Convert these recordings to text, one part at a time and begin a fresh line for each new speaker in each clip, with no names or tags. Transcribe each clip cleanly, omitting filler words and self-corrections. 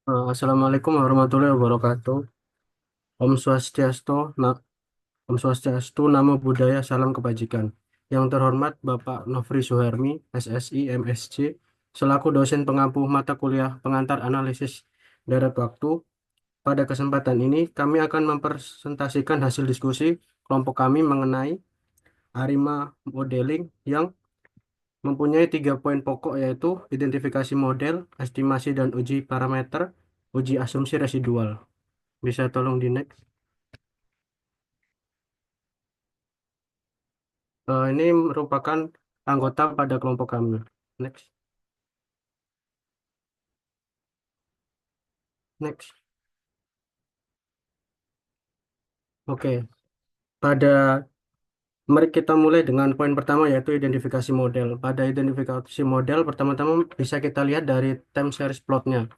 Assalamualaikum warahmatullahi wabarakatuh. Om Swastiastu, Om Swastiastu, Namo Buddhaya, Salam Kebajikan. Yang terhormat Bapak Nofri Suhermi, SSI, MSc, selaku dosen pengampu mata kuliah pengantar analisis deret waktu. Pada kesempatan ini, kami akan mempresentasikan hasil diskusi kelompok kami mengenai ARIMA modeling yang mempunyai 3 poin pokok yaitu identifikasi model, estimasi dan uji parameter, uji asumsi residual. Bisa tolong di next. Ini merupakan anggota pada kelompok kami. Next, next. Oke, pada mari kita mulai dengan poin pertama yaitu identifikasi model. Pada identifikasi model, pertama-tama bisa kita lihat dari time series plotnya.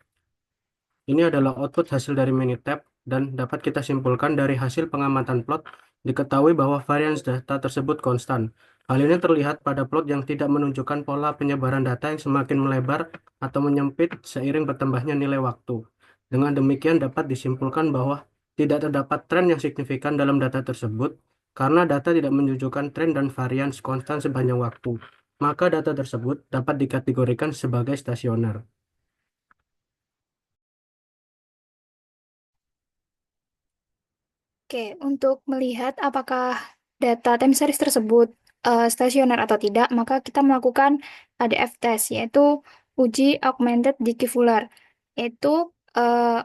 Ini adalah output hasil dari Minitab dan dapat kita simpulkan dari hasil pengamatan plot diketahui bahwa varians data tersebut konstan. Hal ini terlihat pada plot yang tidak menunjukkan pola penyebaran data yang semakin melebar atau menyempit seiring bertambahnya nilai waktu. Dengan demikian dapat disimpulkan bahwa tidak terdapat tren yang signifikan dalam data tersebut karena data tidak menunjukkan tren dan varians konstan sepanjang waktu. Maka data tersebut dapat dikategorikan sebagai stasioner.
Oke, untuk melihat apakah data time series tersebut stasioner atau tidak, maka kita melakukan ADF test, yaitu uji augmented Dickey Fuller, yaitu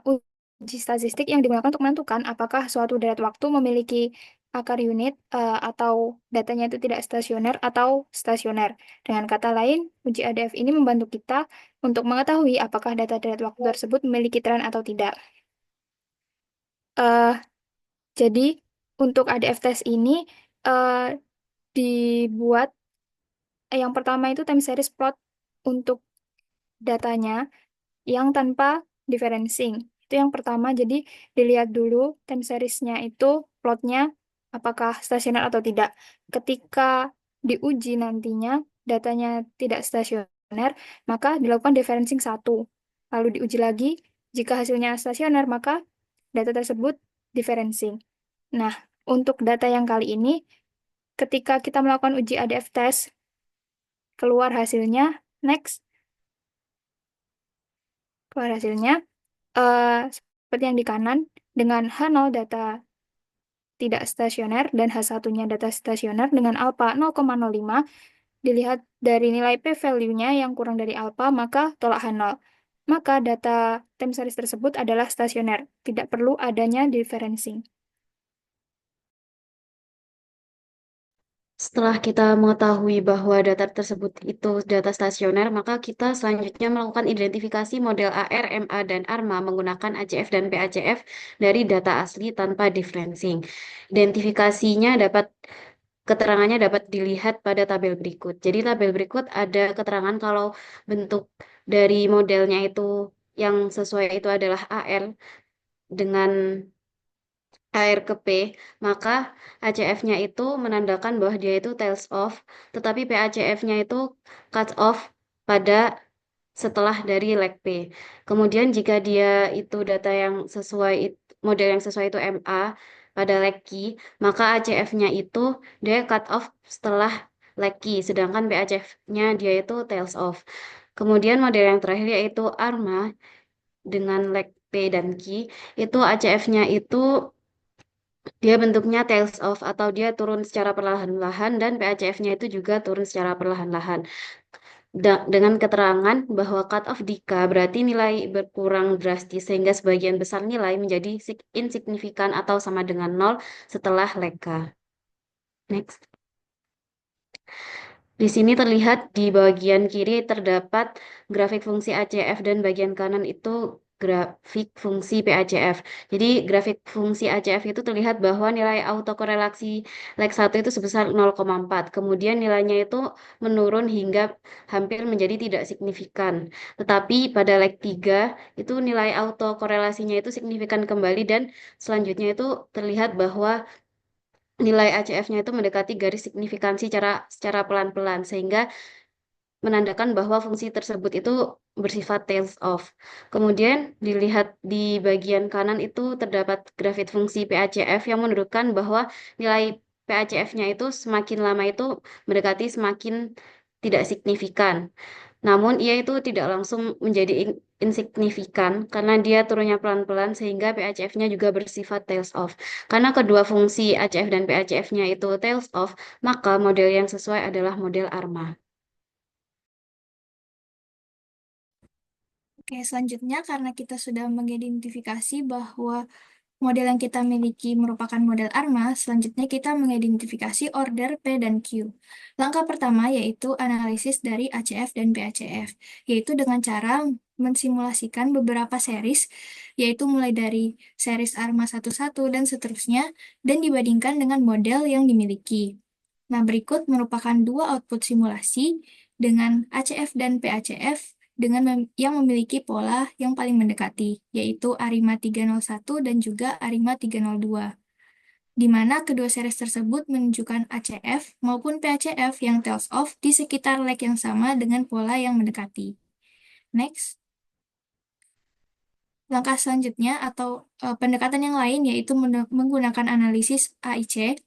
uji statistik yang digunakan untuk menentukan apakah suatu deret waktu memiliki akar unit atau datanya itu tidak stasioner atau stasioner. Dengan kata lain, uji ADF ini membantu kita untuk mengetahui apakah data deret waktu tersebut memiliki tren atau tidak. Eh, Jadi, untuk ADF test ini eh, dibuat, yang pertama itu time series plot untuk datanya yang tanpa differencing. Itu yang pertama, jadi dilihat dulu time seriesnya itu plotnya apakah stasioner atau tidak. Ketika diuji nantinya datanya tidak stasioner, maka dilakukan differencing satu. Lalu diuji lagi, jika hasilnya stasioner, maka data tersebut differencing. Nah, untuk data yang kali ini, ketika kita melakukan uji ADF test, keluar hasilnya, next, keluar hasilnya, seperti yang di kanan, dengan H0 data tidak stasioner dan H1-nya data stasioner dengan alpha 0,05, dilihat dari nilai p-value-nya yang kurang dari alpha, maka tolak H0. Maka data time series tersebut adalah stasioner, tidak perlu adanya differencing.
Setelah kita mengetahui bahwa data tersebut itu data stasioner, maka kita selanjutnya melakukan identifikasi model AR, MA, dan ARMA menggunakan ACF dan PACF dari data asli tanpa differencing. Identifikasinya keterangannya dapat dilihat pada tabel berikut. Jadi tabel berikut ada keterangan kalau bentuk dari modelnya itu yang sesuai itu adalah AR dengan AR ke P, maka ACF-nya itu menandakan bahwa dia itu tails off, tetapi PACF-nya itu cut off pada setelah dari leg P. Kemudian jika dia itu data yang sesuai, model yang sesuai itu MA pada leg Q, maka ACF-nya itu dia cut off setelah leg Q, sedangkan PACF-nya dia itu tails off. Kemudian model yang terakhir yaitu ARMA dengan leg P dan Q, itu ACF-nya itu dia bentuknya tails off atau dia turun secara perlahan-lahan dan PACF-nya itu juga turun secara perlahan-lahan. Dengan keterangan bahwa cut off Dika berarti nilai berkurang drastis sehingga sebagian besar nilai menjadi insignifikan atau sama dengan nol setelah leka. Next. Di sini terlihat di bagian kiri terdapat grafik fungsi ACF dan bagian kanan itu grafik fungsi PACF. Jadi grafik fungsi ACF itu terlihat bahwa nilai autokorelasi leg 1 itu sebesar 0,4. Kemudian nilainya itu menurun hingga hampir menjadi tidak signifikan. Tetapi pada leg 3 itu nilai autokorelasinya itu signifikan kembali dan selanjutnya itu terlihat bahwa nilai ACF-nya itu mendekati garis signifikansi secara pelan-pelan sehingga menandakan bahwa fungsi tersebut itu bersifat tails off. Kemudian dilihat di bagian kanan itu terdapat grafik fungsi PACF yang menunjukkan bahwa nilai PACF-nya itu semakin lama itu mendekati semakin tidak signifikan. Namun ia itu tidak langsung menjadi insignifikan karena dia turunnya pelan-pelan sehingga PACF-nya juga bersifat tails off. Karena kedua fungsi ACF dan PACF-nya itu tails off, maka model yang sesuai adalah model ARMA.
Oke, selanjutnya karena kita sudah mengidentifikasi bahwa model yang kita miliki merupakan model ARMA, selanjutnya kita mengidentifikasi order P dan Q. Langkah pertama yaitu analisis dari ACF dan PACF, yaitu dengan cara mensimulasikan beberapa series, yaitu mulai dari series ARMA 11 dan seterusnya, dan dibandingkan dengan model yang dimiliki. Nah, berikut merupakan dua output simulasi dengan ACF dan PACF yang memiliki pola yang paling mendekati, yaitu ARIMA 301 dan juga ARIMA 302, di mana kedua series tersebut menunjukkan ACF maupun PACF yang tails off di sekitar leg yang sama dengan pola yang mendekati. Next. Langkah selanjutnya atau pendekatan yang lain yaitu menggunakan analisis AIC,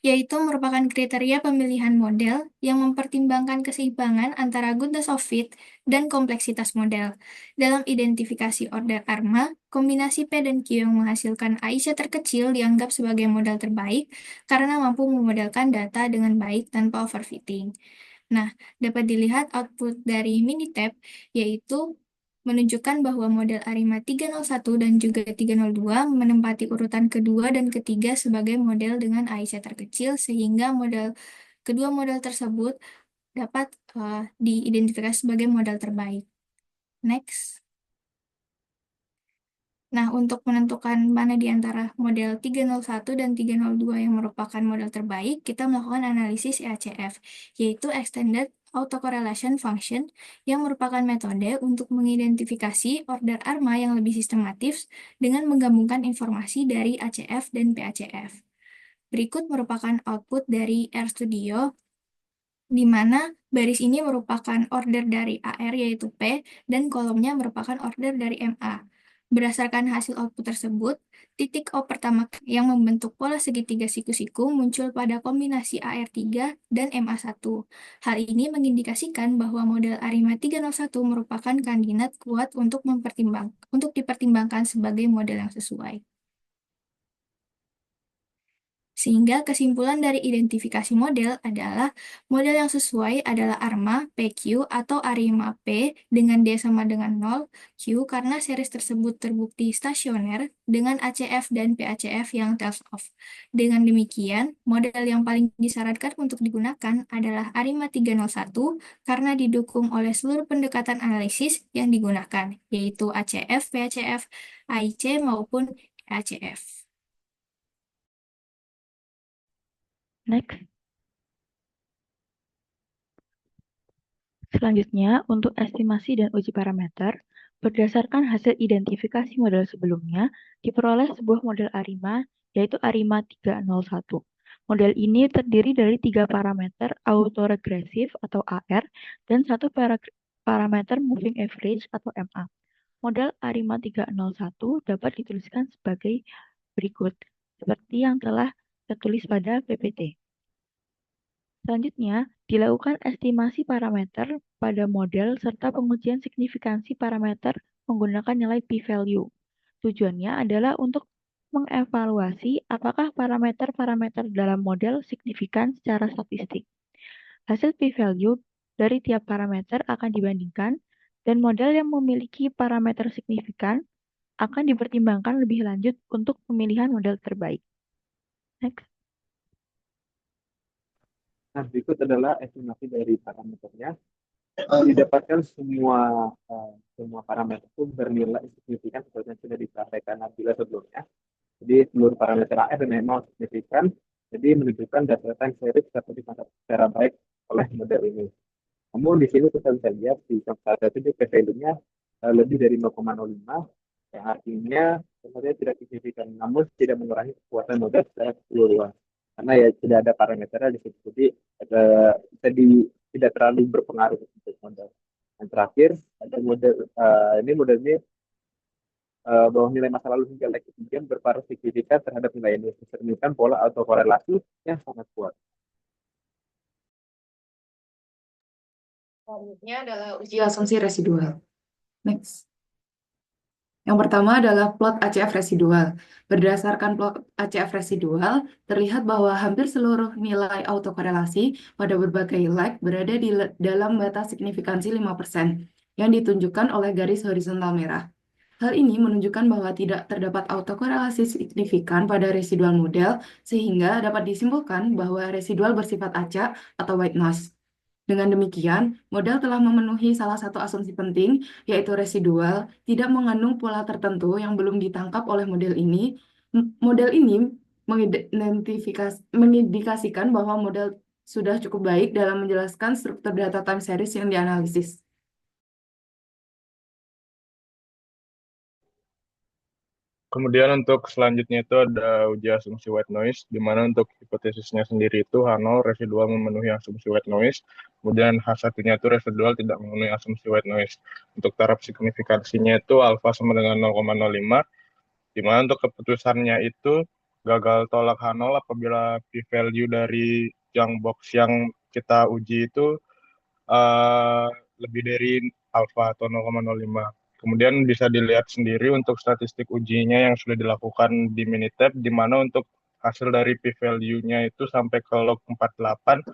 yaitu merupakan kriteria pemilihan model yang mempertimbangkan keseimbangan antara goodness of fit dan kompleksitas model. Dalam identifikasi order ARMA, kombinasi P dan Q yang menghasilkan AIC terkecil dianggap sebagai model terbaik karena mampu memodelkan data dengan baik tanpa overfitting. Nah, dapat dilihat output dari Minitab, yaitu menunjukkan bahwa model ARIMA 301 dan juga 302 menempati urutan kedua dan ketiga sebagai model dengan AIC terkecil, sehingga kedua model tersebut dapat diidentifikasi sebagai model terbaik. Next. Nah, untuk menentukan mana di antara model 301 dan 302 yang merupakan model terbaik, kita melakukan analisis EACF, yaitu Extended Autocorrelation Function, yang merupakan metode untuk mengidentifikasi order ARMA yang lebih sistematis dengan menggabungkan informasi dari ACF dan PACF. Berikut merupakan output dari RStudio, di mana baris ini merupakan order dari AR yaitu P dan kolomnya merupakan order dari MA. Berdasarkan hasil output tersebut, titik O pertama yang membentuk pola segitiga siku-siku muncul pada kombinasi AR3 dan MA1. Hal ini mengindikasikan bahwa model ARIMA 301 merupakan kandidat kuat untuk dipertimbangkan sebagai model yang sesuai. Sehingga kesimpulan dari identifikasi model adalah model yang sesuai adalah ARMA PQ atau ARIMA P dengan D sama dengan 0, Q karena series tersebut terbukti stasioner dengan ACF dan PACF yang tails off. Dengan demikian, model yang paling disarankan untuk digunakan adalah ARIMA 301 karena didukung oleh seluruh pendekatan analisis yang digunakan, yaitu ACF, PACF, AIC maupun ACF.
Next. Selanjutnya, untuk estimasi dan uji parameter, berdasarkan hasil identifikasi model sebelumnya, diperoleh sebuah model ARIMA, yaitu ARIMA 301. Model ini terdiri dari 3 parameter autoregresif atau AR dan 1 parameter moving average atau MA. Model ARIMA 301 dapat dituliskan sebagai berikut, seperti yang telah tertulis pada PPT. Selanjutnya, dilakukan estimasi parameter pada model serta pengujian signifikansi parameter menggunakan nilai p-value. Tujuannya adalah untuk mengevaluasi apakah parameter-parameter dalam model signifikan secara statistik. Hasil p-value dari tiap parameter akan dibandingkan dan model yang memiliki parameter signifikan akan dipertimbangkan lebih lanjut untuk pemilihan model terbaik. Next.
Nah, berikut adalah estimasi dari parameternya. Didapatkan semua parameter itu bernilai signifikan seperti yang sudah disampaikan Nabila sebelumnya. Jadi seluruh parameter AR dan MA signifikan, jadi menunjukkan data series dapat dimanfaatkan secara baik oleh model ini. Namun di sini kita bisa lihat di salah satu p-value-nya lebih dari 0,05, yang artinya sebenarnya tidak signifikan, namun tidak mengurangi kekuatan model secara keseluruhan. Karena ya tidak ada parameternya di situ. Jadi bisa tidak terlalu berpengaruh untuk model. Yang terakhir ada model ini modelnya bahwa nilai masa lalu hingga lag kemudian berpengaruh signifikan terhadap nilai ini, mencerminkan pola autokorelasi yang sangat kuat.
Selanjutnya adalah uji asumsi residual. Next. Yang pertama adalah plot ACF residual. Berdasarkan plot ACF residual, terlihat bahwa hampir seluruh nilai autokorelasi pada berbagai lag berada di dalam batas signifikansi 5% yang ditunjukkan oleh garis horizontal merah. Hal ini menunjukkan bahwa tidak terdapat autokorelasi signifikan pada residual model, sehingga dapat disimpulkan bahwa residual bersifat acak atau white noise. Dengan demikian, model telah memenuhi salah satu asumsi penting, yaitu residual tidak mengandung pola tertentu yang belum ditangkap oleh model ini. Model ini mengindikasikan bahwa model sudah cukup baik dalam menjelaskan struktur data time series yang dianalisis.
Kemudian untuk selanjutnya itu ada uji asumsi white noise, di mana untuk hipotesisnya sendiri itu H0 residual memenuhi asumsi white noise, kemudian H1-nya itu residual tidak memenuhi asumsi white noise. Untuk taraf signifikansinya itu alfa sama dengan 0,05, di mana untuk keputusannya itu gagal tolak H0 apabila p-value dari junk box yang kita uji itu lebih dari alfa atau 0,05. Kemudian bisa dilihat sendiri untuk statistik ujinya yang sudah dilakukan di Minitab, di mana untuk hasil dari p-value-nya itu sampai ke log 48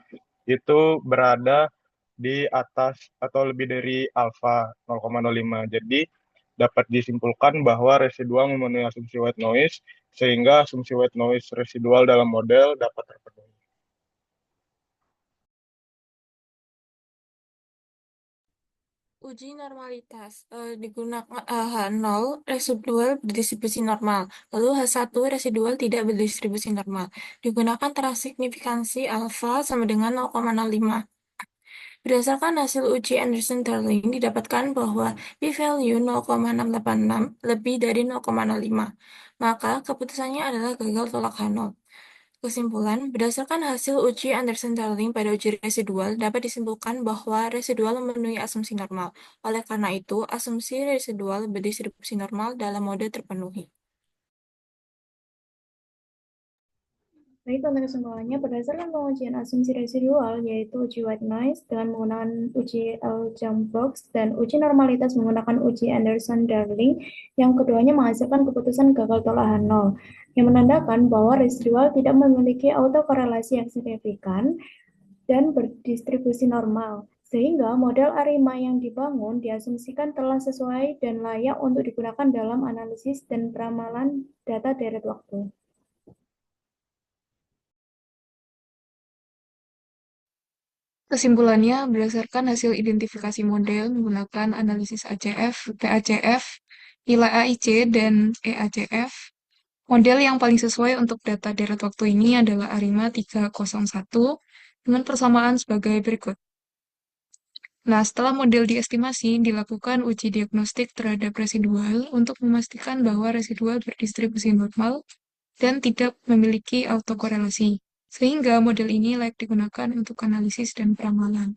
itu berada di atas atau lebih dari alfa 0,05. Jadi dapat disimpulkan bahwa residual memenuhi asumsi white noise, sehingga asumsi white noise residual dalam model dapat terpenuhi.
Uji normalitas digunakan H0 residual berdistribusi normal, lalu H1 residual tidak berdistribusi normal. Digunakan taraf signifikansi alfa sama dengan 0,05. Berdasarkan hasil uji Anderson-Darling didapatkan bahwa p-value 0,686 lebih dari 0,05. Maka keputusannya adalah gagal tolak H0. Kesimpulan, berdasarkan hasil uji Anderson-Darling pada uji residual, dapat disimpulkan bahwa residual memenuhi asumsi normal. Oleh karena itu, asumsi residual berdistribusi normal dalam mode terpenuhi.
Baik, untuk kesimpulannya, berdasarkan pengujian asumsi residual, yaitu uji white noise dengan menggunakan uji jump box dan uji normalitas menggunakan uji Anderson-Darling, yang keduanya menghasilkan keputusan gagal tolak H0, yang menandakan bahwa residual tidak memiliki autokorelasi yang signifikan dan berdistribusi normal, sehingga model ARIMA yang dibangun diasumsikan telah sesuai dan layak untuk digunakan dalam analisis dan peramalan data deret waktu.
Kesimpulannya, berdasarkan hasil identifikasi model menggunakan analisis ACF, PACF, nilai AIC, dan EACF, model yang paling sesuai untuk data deret waktu ini adalah ARIMA 301 dengan persamaan sebagai berikut. Nah, setelah model diestimasi, dilakukan uji diagnostik terhadap residual untuk memastikan bahwa residual berdistribusi normal dan tidak memiliki autokorelasi, sehingga model ini layak digunakan untuk analisis dan peramalan.